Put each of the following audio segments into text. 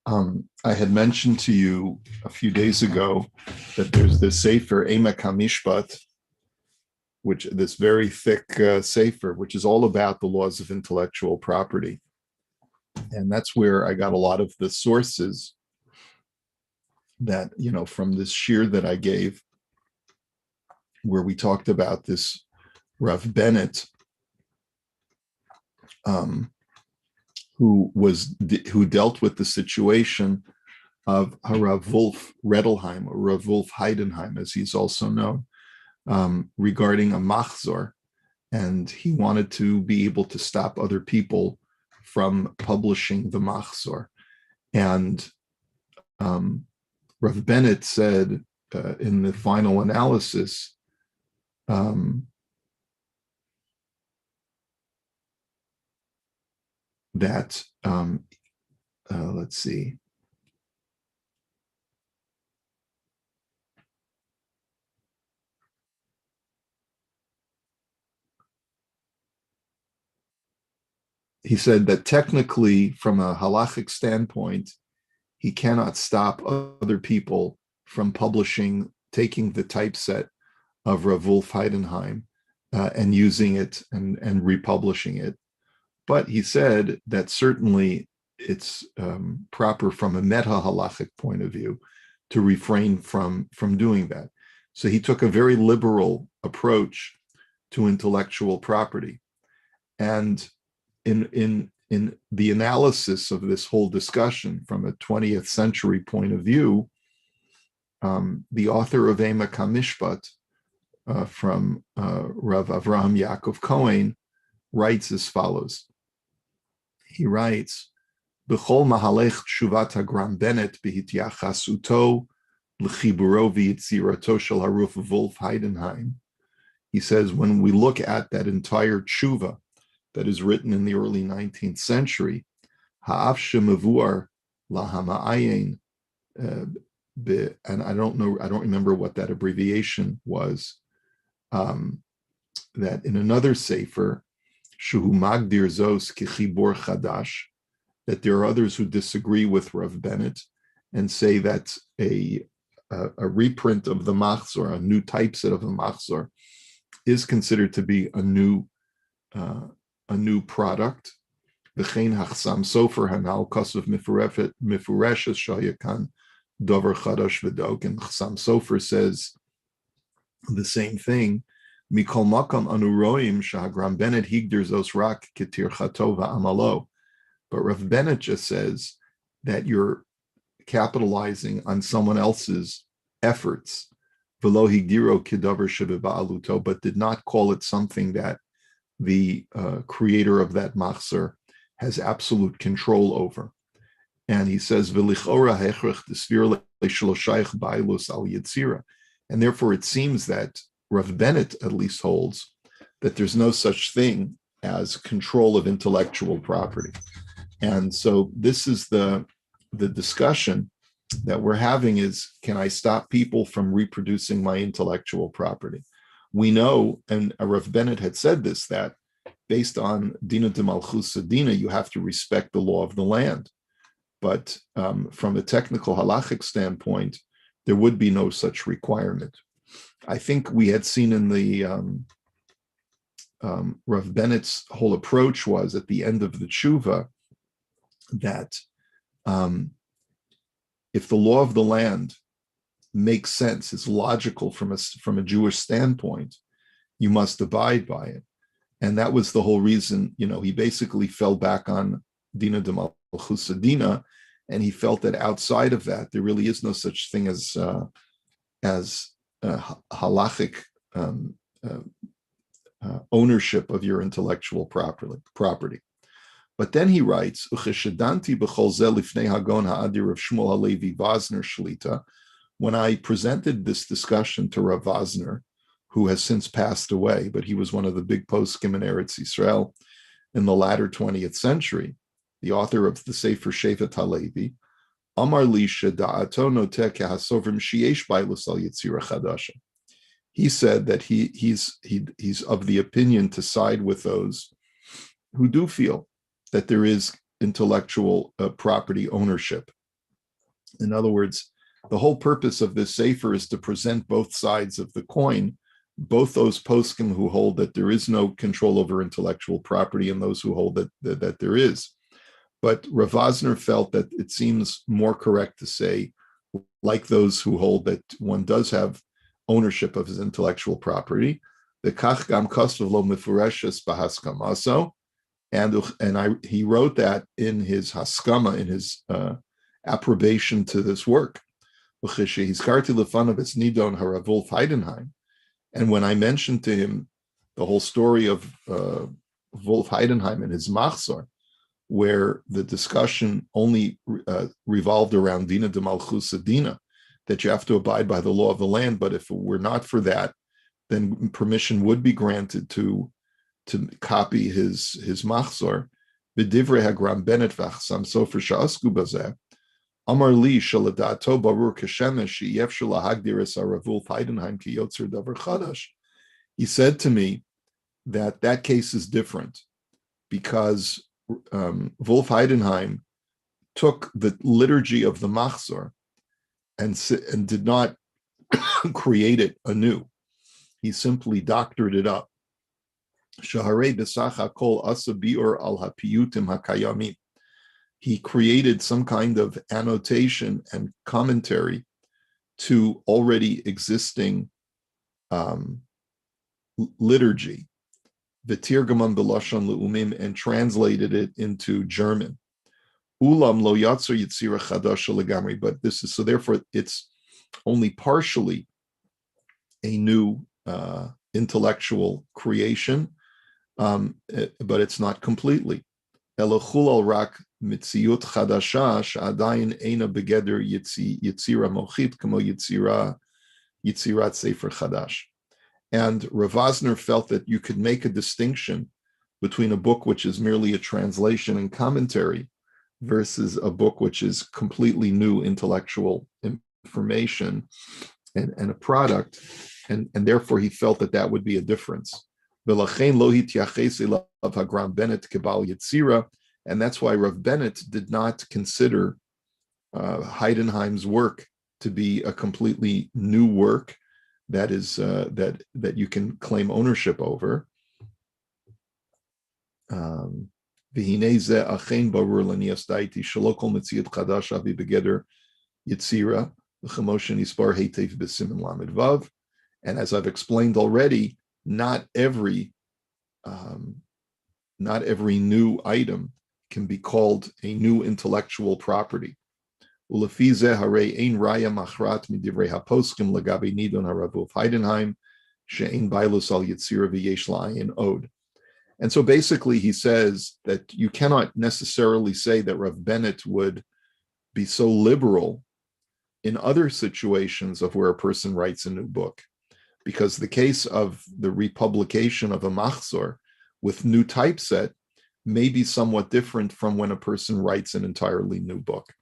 I had mentioned to you a few days ago that there's this Sefer Emek HaMishpat, which this very thick Sefer, which is all about the laws of intellectual property. And that's where I got a lot of the sources that, from this shir that I gave, where we talked about this Rav Bennett, who dealt with the situation of Rav Wolf Redelheim, or Rav Wolf Heidenheim, as he's also known, regarding a machzor, and he wanted to be able to stop other people from publishing the machzor. And Rav Bennett said in the final analysis, that let's see. He said that technically, from a halachic standpoint, he cannot stop other people from taking the typeset of Rav Wolf Heidenheim and using it and republishing it. But he said that certainly it's proper from a meta halachic point of view to refrain from doing that. So he took a very liberal approach to intellectual property. And in the analysis of this whole discussion from a 20th century point of view, the author of Emek HaMishpat, from Rav Avraham Yaakov Cohen, writes as follows. He writes, "B'chol mahalech tshuvat hagram Bennett b'hityachasuto l'chiburo v'yitzirato shel Haruf Wolf Heidenheim." He says, when we look at that entire tshuva that is written in the early 19th century, ha'af shemavuar lahama'ayin, and I don't remember what that abbreviation was, that in another sefer, Shuhu Magdir Zos Kichibor Chadash, that there are others who disagree with Rav Bennett and say that a reprint of the machzor, a new typeset of the machzor, is considered to be a new product. V'chein hachsam sofer hanal kosov mifureshes shayakan dover chadash v'dog, and Chasam Sofer says the same thing. Mikol makam anuroim shahagram Bennett higdir zos rak ketir chatova amalo. But Rav Bennett just says that you're capitalizing on someone else's efforts, velo higdiro kidavar shebeba'aluto, but did not call it something that the creator of that machzor has absolute control over. And he says, v'lichora hechrech desvir le'shloshayich ba'ilus al yitzira. And therefore it seems that Rav Bennett at least holds that there's no such thing as control of intellectual property. And so this is the discussion that we're having is, can I stop people from reproducing my intellectual property? We know, and Rav Bennett had said this, that based on Dina de Malchus Dina, you have to respect the law of the land. But from a technical halachic standpoint, there would be no such requirement. I think we had seen in the Rav Bennett's whole approach was at the end of the tshuva that if the law of the land makes sense, is logical from a Jewish standpoint, you must abide by it. And that was the whole reason, he basically fell back on Dina de Malchus Dina, and he felt that outside of that, there really is no such thing as halachic ownership of your intellectual property. But then he writes, when I presented this discussion to Rav Vosner, who has since passed away, but he was one of the big poskim in Eretz Yisrael in the latter 20th century, the author of the Sefer Shevet HaLevi, Amar li sheda'ato noteh kehasovrim sheyesh bailus al yitzira chadasha. He said that he's of the opinion to side with those who do feel that there is intellectual property ownership In other words, the whole purpose of this sefer is to present both sides of the coin, both those poskim who hold that there is no control over intellectual property and those who hold that there is. But Rav Vosner felt that it seems more correct to say, like those who hold that one does have ownership of his intellectual property, the kach gam kostav lo mefureshes bahaskamaso, and he wrote that in his haskama, in his approbation to this work. And when I mentioned to him the whole story of Wolf Heidenheim and his machzor, where the discussion only revolved around Dina de Malchus Dina, that you have to abide by the law of the land, but if it were not for that, then permission would be granted to copy his machzor. B'divrei hagram Bennett v'achsam sofer sha'asku bazeh, Amar li shaladato barur kashemesh she'yef shalahagdir es haravul Heidenheim ki yotzer davar chadash. He said to me that case is different because Wolf Heidenheim took the liturgy of the machzor and did not create it anew. He simply doctored it up. Shaharei b'sacha kol asa biur al hapiyutim hakayamim. He created some kind of annotation and commentary to already existing liturgy, v'tirgaman b'lashon le'umim, and translated it into German. Ulam lo yatzer yitzira chadash legamri, but this is, so therefore it's only partially a new intellectual creation, but it's not completely. Elochul al rak mitziut chadasha she'adayin eina begeder yitzira mochit kamo yitzirat sefer chadash. And Rav Vosner felt that you could make a distinction between a book which is merely a translation and commentary versus a book which is completely new intellectual information and a product, and therefore he felt that would be a difference. And that's why Rav Bennett did not consider Heidenheim's work to be a completely new work that is that you can claim ownership over. And as I've explained already, not every new item can be called a new intellectual property. And so basically he says that you cannot necessarily say that Rav Bennett would be so liberal in other situations of where a person writes a new book, because the case of the republication of a machzor with new typeset may be somewhat different from when a person writes an entirely new book.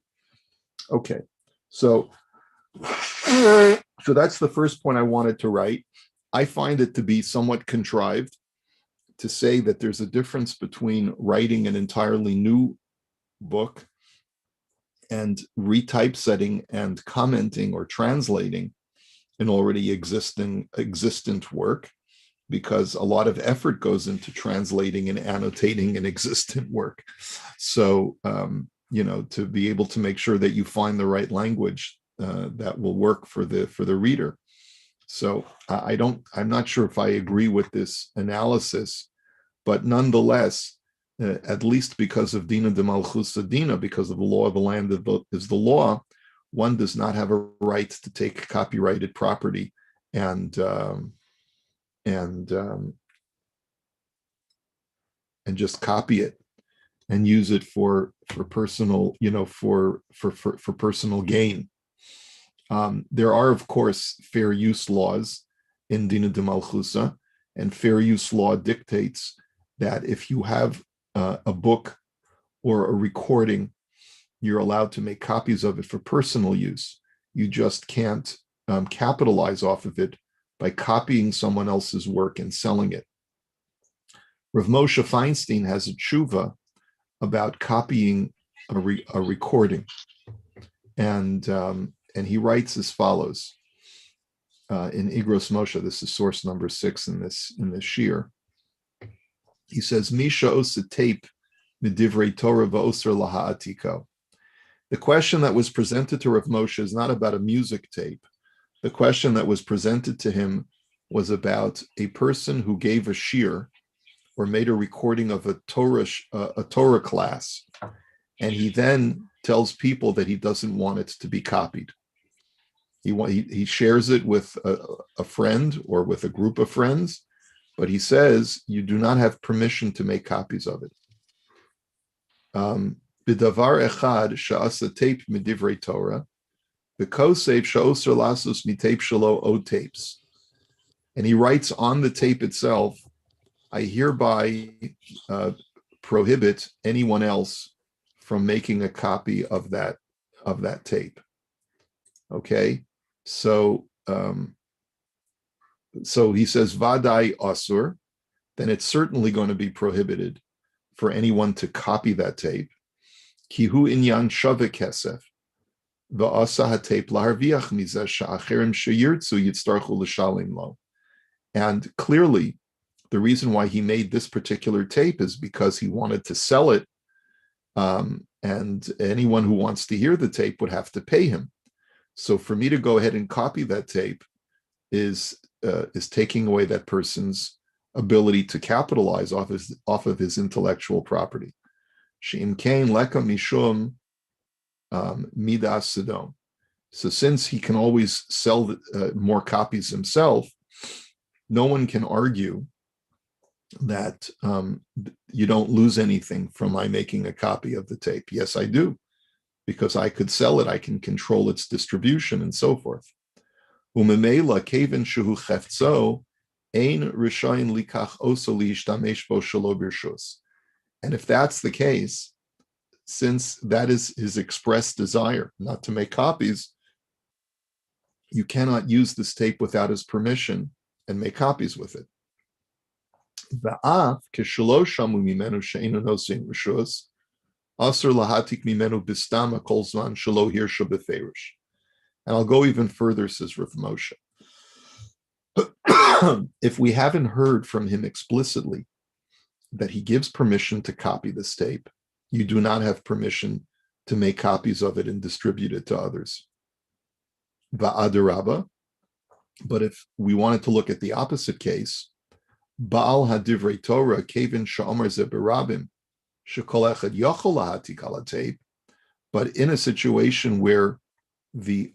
Okay, so that's the first point I wanted to write. I find it to be somewhat contrived to say that there's a difference between writing an entirely new book and retypesetting and commenting or translating an already existent work, because a lot of effort goes into translating and annotating an existent work. So, to be able to make sure that you find the right language that will work for the reader. So I'm not sure if I agree with this analysis, but nonetheless, at least because of Dina de Malchus Dina, because of the law of the land is the law, one does not have a right to take copyrighted property and just copy it and use it for personal, for personal gain. There are, of course, fair use laws in Dina de Malchusa, and fair use law dictates that if you have a book or a recording, you're allowed to make copies of it for personal use. You just can't capitalize off of it by copying someone else's work and selling it. Rav Moshe Feinstein has a tshuva about copying a recording. and he writes as follows in Igros Moshe. This is source number 6 in this shir. He says, Misha osa tape midivrei Torah va'oser laha'atiko. The question that was presented to Rav Moshe is not about a music tape. The question that was presented to him was about a person who gave a shir or made a recording of a Torah class, and he then tells people that he doesn't want it to be copied. He shares it with a friend or with a group of friends, but he says you do not have permission to make copies of it. B'davar echad she'asa tape midivrei Torah, b'kosev she'oser lasos mitape shelo od tapes. And he writes on the tape itself, I hereby prohibit anyone else from making a copy of that tape. Okay, so he says vadai asur, then it's certainly going to be prohibited for anyone to copy that tape. Kihu inyan shave kesef va'asa hatape laharviach mizeh she'acherim sheyirtzu yitztarchu l'shalim lo. And clearly, the reason why he made this particular tape is because he wanted to sell it, and anyone who wants to hear the tape would have to pay him. So for me to go ahead and copy that tape is taking away that person's ability to capitalize off of his intellectual property. She'im kain leka mishum midas sedom. So since he can always sell more copies himself, no one can argue that you don't lose anything from my making a copy of the tape. Yes, I do, because I could sell it, I can control its distribution and so forth. Umemela kevin shehu cheftzo ein rishayin likach oso lishtamesh bo shelo birshus. And if that's the case, since that is his expressed desire not to make copies, you cannot use this tape without his permission and make copies with it. And I'll go even further, says Rav Moshe. If we haven't heard from him explicitly that he gives permission to copy this tape, you do not have permission to make copies of it and distribute it to others. Va'adarabba. But if we wanted to look at the opposite case, Baal hadivrei Torah kevin sha'omer ze berabim shekol echad yachol lahatik ala tape. But in a situation where the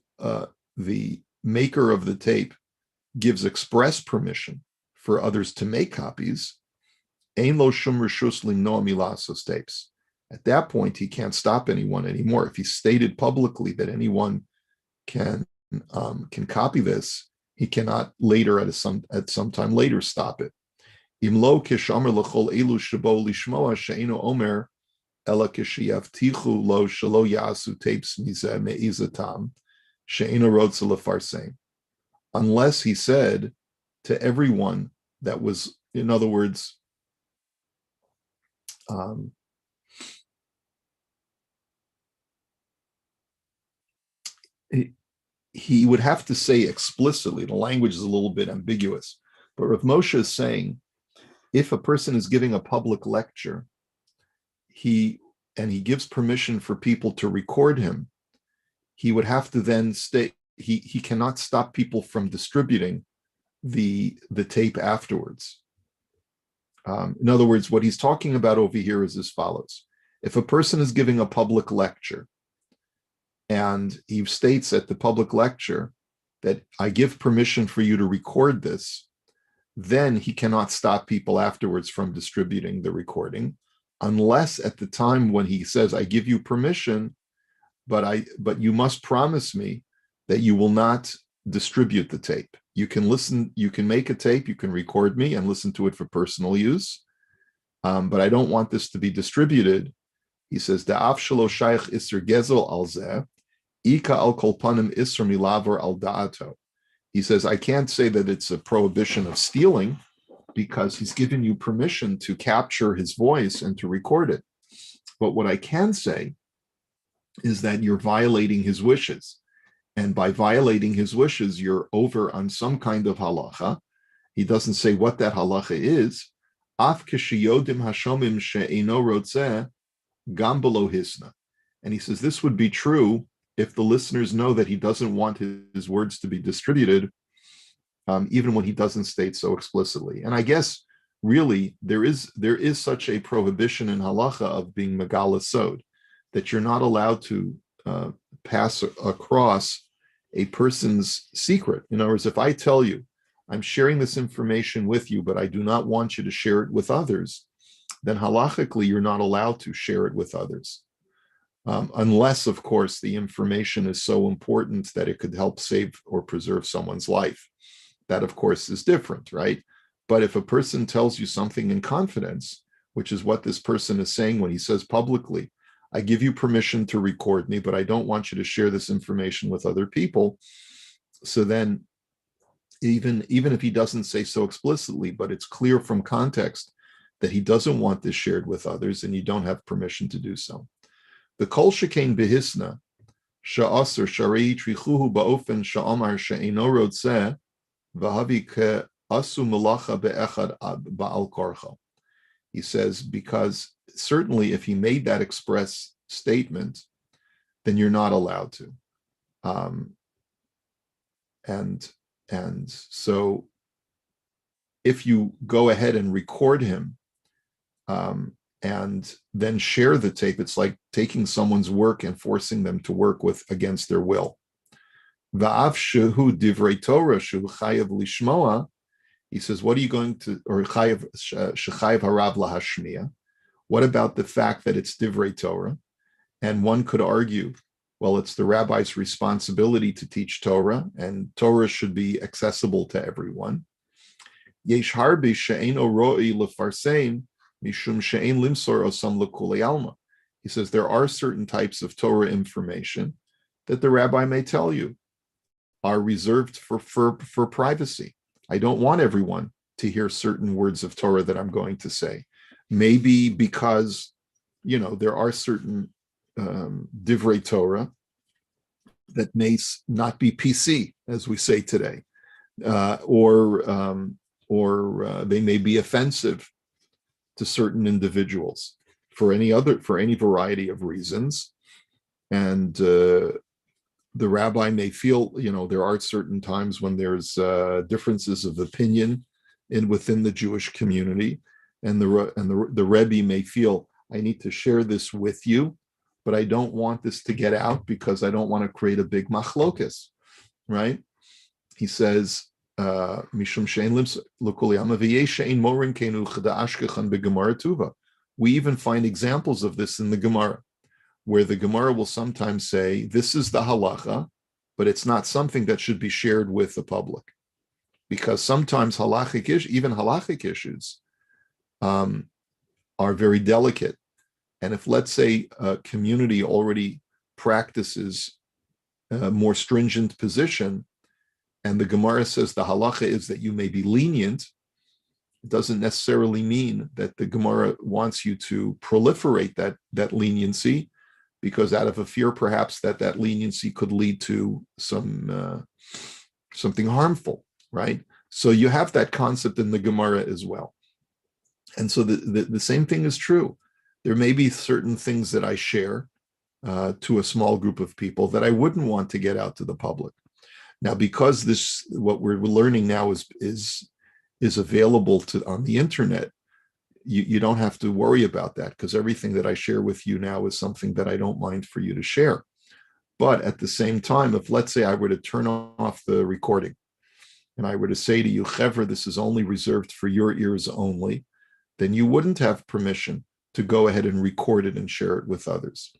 maker of the tape gives express permission for others to make copies, ein lo shum reshus limnoa milasos tapes. At that point, he can't stop anyone anymore. If he stated publicly that anyone can copy this, he cannot later at some time later stop it. Imlo kishamer lechol elu shabo lishmoa she'eno omer ela kishiyavtichu lo shelo yasu tapes mizeh me'izatam she'eno rotze lefarsein. Unless he said to everyone that was, in other words, he would have to say explicitly, the language is a little bit ambiguous, but Rav Moshe is saying, if a person is giving a public lecture, he gives permission for people to record him, he would have to then state, he cannot stop people from distributing the tape afterwards. In other words, what he's talking about over here is as follows. If a person is giving a public lecture, and he states at the public lecture that I give permission for you to record this, then he cannot stop people afterwards from distributing the recording, unless at the time when he says, I give you permission, but you must promise me that you will not distribute the tape. You can listen, you can make a tape, you can record me and listen to it for personal use, but I don't want this to be distributed. He says, Da'af shelo shaykh iser gezel al zeh, Ika al kolpanim isr milavor al da'ato. He says, I can't say that it's a prohibition of stealing because he's given you permission to capture his voice and to record it. But what I can say is that you're violating his wishes. And by violating his wishes, you're over on some kind of halacha. He doesn't say what that halacha is. Af kishiyodim hashomim she'eino rotzeh gam below hisna. And he says this would be true if the listeners know that he doesn't want his words to be distributed, even when he doesn't state so explicitly. And I guess really there is such a prohibition in halacha of being megala sod, that you're not allowed to pass across a person's secret. In other words, if I tell you, I'm sharing this information with you, but I do not want you to share it with others, then halachically you're not allowed to share it with others. Unless, of course, the information is so important that it could help save or preserve someone's life. That, of course, is different, right? But if a person tells you something in confidence, which is what this person is saying when he says publicly, I give you permission to record me, but I don't want you to share this information with other people. So then, even if he doesn't say so explicitly, but it's clear from context that he doesn't want this shared with others, and you don't have permission to do so. The kol shekain behisna sha'aser sharei trichuhu ba'ofen sha'amar she'eino rotzeh v'havi ke'asu melacha be'echad ba'al korcho. He says, because certainly if he made that express statement, then you're not allowed to. And so if you go ahead and record him and then share the tape, it's like taking someone's work and forcing them to work against their will. Va'af shehu divrei Torah shehu chayav lishmoa. He says, what are you going to, or chayav shechayav harav lahashmiya? What about the fact that it's divrei Torah? And one could argue, well, it's the rabbi's responsibility to teach Torah, and Torah should be accessible to everyone. Yesh harbi she'eino ro'i lefarsein mishum she'ein limsor osam l'kulei alma. He says there are certain types of Torah information that the rabbi may tell you are reserved for privacy. I don't want everyone to hear certain words of Torah that I'm going to say. Maybe because, there are certain divrei Torah that may not be PC, as we say today, or they may be offensive to certain individuals for any variety of reasons, and the rabbi may feel, there are certain times when there's differences of opinion within the Jewish community, and the Rebbe may feel, I need to share this with you, but I don't want this to get out because I don't want to create a big machlokas, right? He says, Mishum she'ein l'kol yama v'yesh morin kenu chada ashkechan beGemara tuva. We even find examples of this in the Gemara, where the Gemara will sometimes say, this is the halacha, but it's not something that should be shared with the public. Because sometimes even halachic issues are very delicate. And if, let's say, a community already practices a more stringent position, and the Gemara says the halacha is that you may be lenient, it doesn't necessarily mean that the Gemara wants you to proliferate that leniency, because out of a fear perhaps that leniency could lead to something harmful, right? So you have that concept in the Gemara as well. And so the same thing is true. There may be certain things that I share to a small group of people that I wouldn't want to get out to the public. Now, because what we're learning now is available on the internet, you don't have to worry about that, because everything that I share with you now is something that I don't mind for you to share. But at the same time, if, let's say, I were to turn off the recording and I were to say to you, Chevra, this is only reserved for your ears only, then you wouldn't have permission to go ahead and record it and share it with others.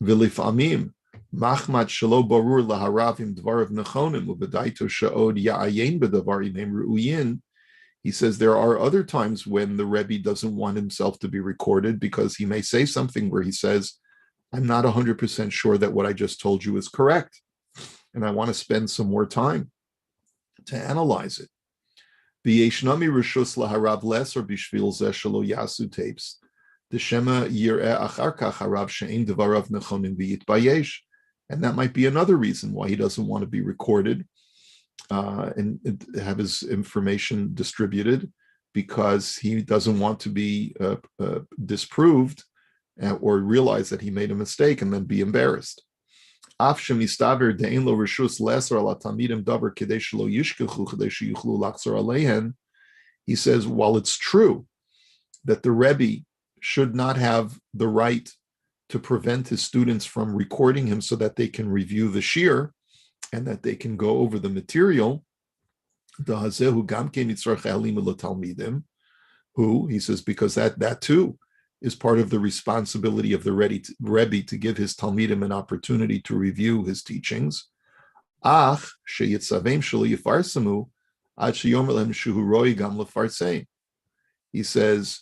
V'lifamim machmat shelo barur laharavim dvarav nechonim u'bedaito she'od ya'ayin b'davarim ru'uyin. He says there are other times when the Rebbe doesn't want himself to be recorded, because he may say something where he says, I'm not 100% sure that what I just told you is correct, and I want to spend some more time to analyze it. V'yeshnami rishus laharav leser bishvil zeh shelo yasu tapes. Deshema yireh achar kach harav she'ein devarav nechonim v'yitbayesh. And that might be another reason why he doesn't want to be recorded and have his information distributed, because he doesn't want to be disproved or realize that he made a mistake and then be embarrassed. He says, while it's true that the Rebbe should not have the right to prevent his students from recording him so that they can review the shir and that they can go over the material, who, he says, because that too is part of the responsibility of the Rebbe to give his Talmidim an opportunity to review his teachings. He says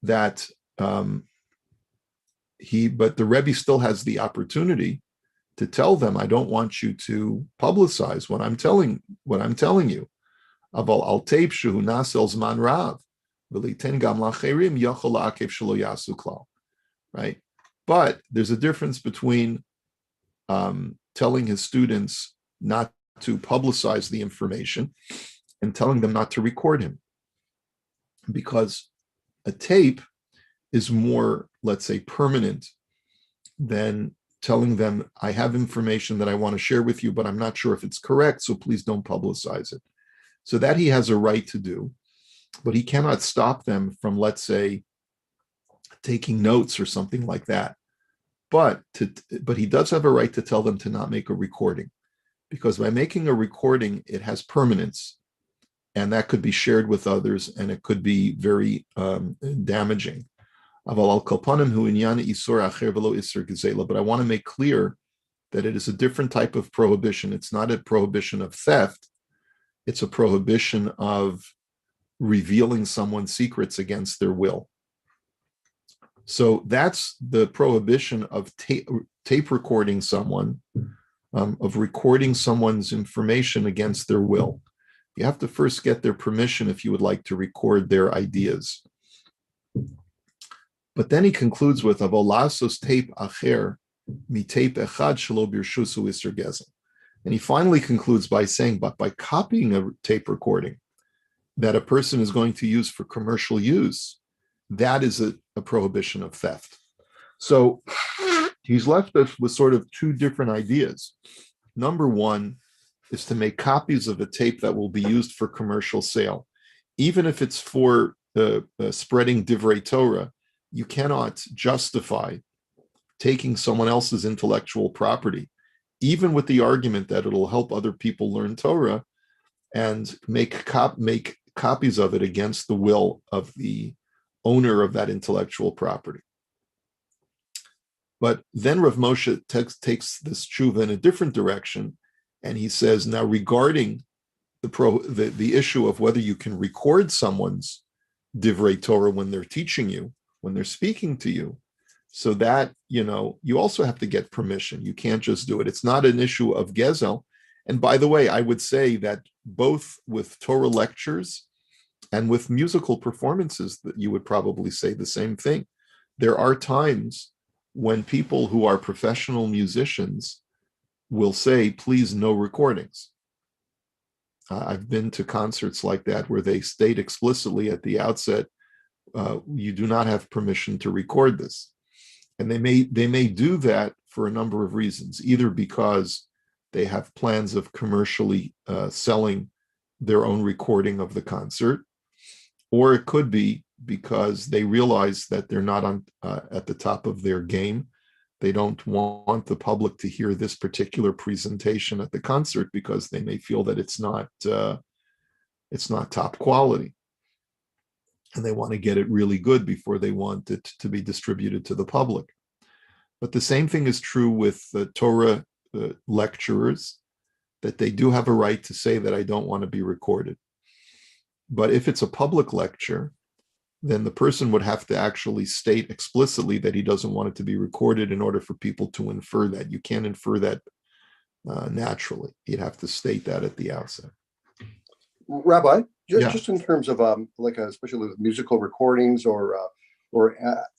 that but the Rebbe still has the opportunity to tell them, I don't want you to publicize what I'm telling you. Aval al tape shehu nasel zman rav. Right? But there's a difference between telling his students not to publicize the information and telling them not to record him. Because a tape is more, let's say, permanent than telling them, I have information that I want to share with you, but I'm not sure if it's correct, so please don't publicize it. So that he has a right to do, but he cannot stop them from, let's say, taking notes or something like that. But he does have a right to tell them to not make a recording, because by making a recording, it has permanence, and that could be shared with others, and it could be very damaging. But I want to make clear that it is a different type of prohibition. It's not a prohibition of theft. It's a prohibition of revealing someone's secrets against their will. So that's the prohibition of tape recording someone, of recording someone's information against their will. You have to first get their permission if you would like to record their ideas. But then he concludes with avolasos tape acher mi tape echad shelo birshusu iser gezel. And he finally concludes by saying, but by copying a tape recording that a person is going to use for commercial use, that is a prohibition of theft. So he's left us with sort of two different ideas. Number one is to make copies of a tape that will be used for commercial sale. Even if it's for spreading Divrei Torah, you cannot justify taking someone else's intellectual property, even with the argument that it'll help other people learn Torah, and make copies of it against the will of the owner of that intellectual property. But then Rav Moshe takes this tshuva in a different direction, and he says, now regarding the issue of whether you can record someone's Divrei Torah when they're teaching you, when they're speaking to you, so that, you also have to get permission. You can't just do it. It's not an issue of gezel. And by the way, I would say that both with Torah lectures and with musical performances, that you would probably say the same thing. There are times when people who are professional musicians will say, please, no recordings. I've been to concerts like that where they state explicitly at the outset, you do not have permission to record this. And they may do that for a number of reasons, either because they have plans of commercially selling their own recording of the concert, or it could be because they realize that they're not at the top of their game. They don't want the public to hear this particular presentation at the concert because they may feel that it's not top quality, and they want to get it really good before they want it to be distributed to the public. But the same thing is true with Torah lecturers, that they do have a right to say that I don't want to be recorded. But if it's a public lecture, then the person would have to actually state explicitly that he doesn't want it to be recorded in order for people to infer that. You can't infer that naturally. You'd have to state that at the outset. Rabbi, just in terms of especially with musical recordings or or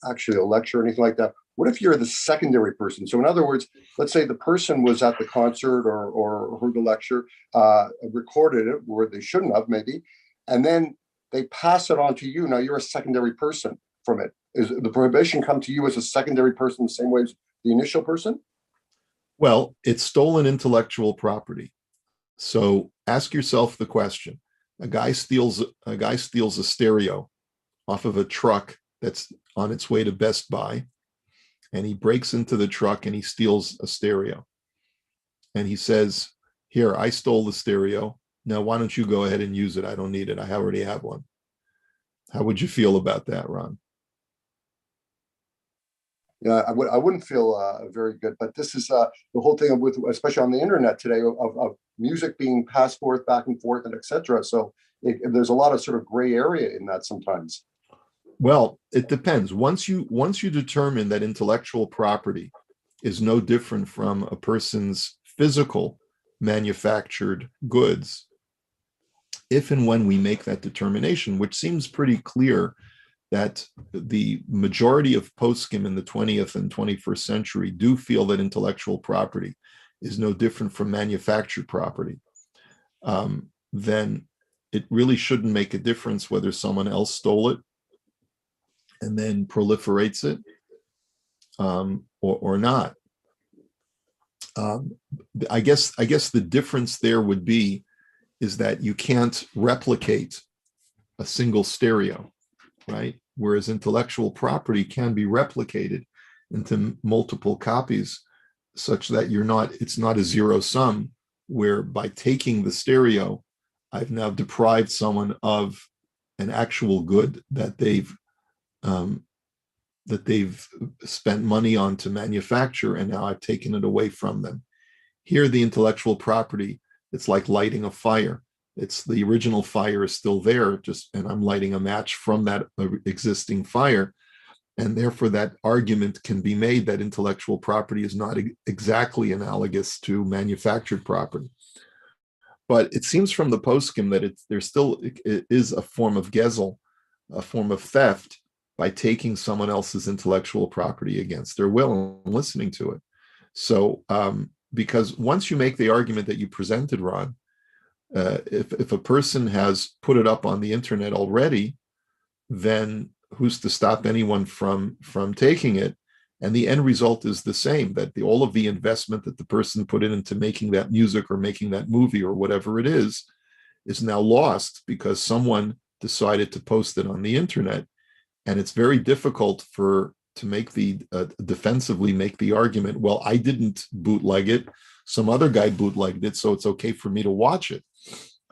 actually a lecture or anything like that. What if you're the secondary person? So in other words, let's say the person was at the concert or heard the lecture, recorded it where they shouldn't have maybe, and then they pass it on to you. Now you're a secondary person from it. Is the prohibition come to you as a secondary person the same way as the initial person? Well, it's stolen intellectual property. So ask yourself the question: a guy steals a stereo off of a truck that's on its way to Best Buy, and he breaks into the truck and he steals a stereo. And he says, "Here, I stole the stereo. Now, why don't you go ahead and use it? I don't need it. I already have one." How would you feel about that, Ron? Yeah, I wouldn't feel very good. But this is the whole thing with, especially on the internet today, of music being passed forth, back and forth, and etc. So there's a lot of sort of gray area in that sometimes. Well, it depends. Once you determine that intellectual property is no different from a person's physical manufactured goods, if and when we make that determination, which seems pretty clear that the majority of poskim in the 20th and 21st century do feel that intellectual property is no different from manufactured property, then it really shouldn't make a difference whether someone else stole it and then proliferates it, or not. I guess the difference there would be is that you can't replicate a single stereo, right? Whereas intellectual property can be replicated into multiple copies, such that it's not a zero sum, where by taking the stereo, I've now deprived someone of an actual good that they've spent money on to manufacture, and now I've taken it away from them. Here, the intellectual property, it's like lighting a fire. It's the original fire is still there, and I'm lighting a match from that existing fire. And therefore, that argument can be made that intellectual property is not exactly analogous to manufactured property. But it seems from the poskim that it is a form of gezel, a form of theft, by taking someone else's intellectual property against their will and listening to it. So, because once you make the argument that you presented, Ron, if a person has put it up on the internet already, then who's to stop anyone from taking it? And the end result is the same, that all of the investment that the person put into making that music or making that movie or whatever it is now lost because someone decided to post it on the internet. And it's very difficult to make defensively make the argument, well, I didn't bootleg it, some other guy bootlegged it, so it's okay for me to watch it.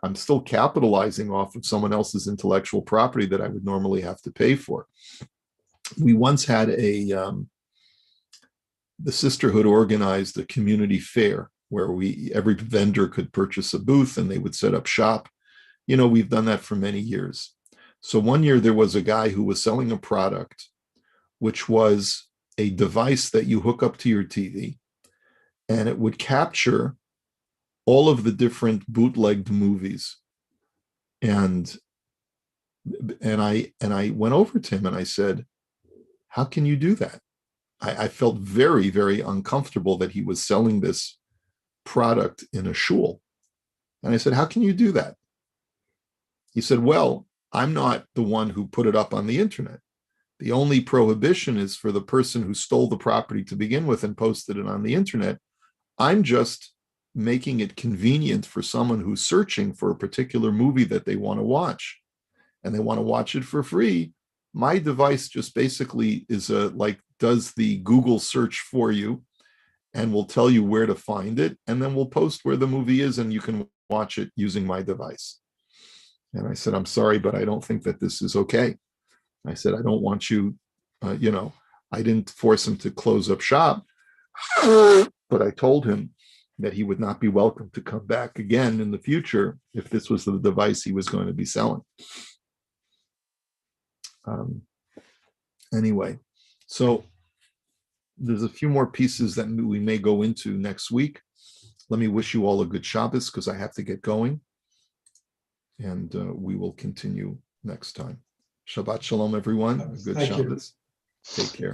I'm still capitalizing off of someone else's intellectual property that I would normally have to pay for. We once had the sisterhood organized a community fair where every vendor could purchase a booth and they would set up shop. We've done that for many years. So one year there was a guy who was selling a product, which was a device that you hook up to your TV, and it would capture all of the different bootlegged movies. And I went over to him and I said, how can you do that? I felt very, very uncomfortable that he was selling this product in a shul. And I said, how can you do that? He said, well, I'm not the one who put it up on the internet. The only prohibition is for the person who stole the property to begin with and posted it on the internet. I'm just making it convenient for someone who's searching for a particular movie that they want to watch, and they want to watch it for free. My device just basically does the Google search for you and will tell you where to find it, and then we'll post where the movie is and you can watch it using my device. And I said, I'm sorry, but I don't think that this is okay. I said, I don't want you, I didn't force him to close up shop, but I told him that he would not be welcome to come back again in the future if this was the device he was going to be selling. Anyway, so there's a few more pieces that we may go into next week. Let me wish you all a good Shabbos because I have to get going. And we will continue next time. Shabbat shalom, everyone. Good Thank you. Shabbos. Take care.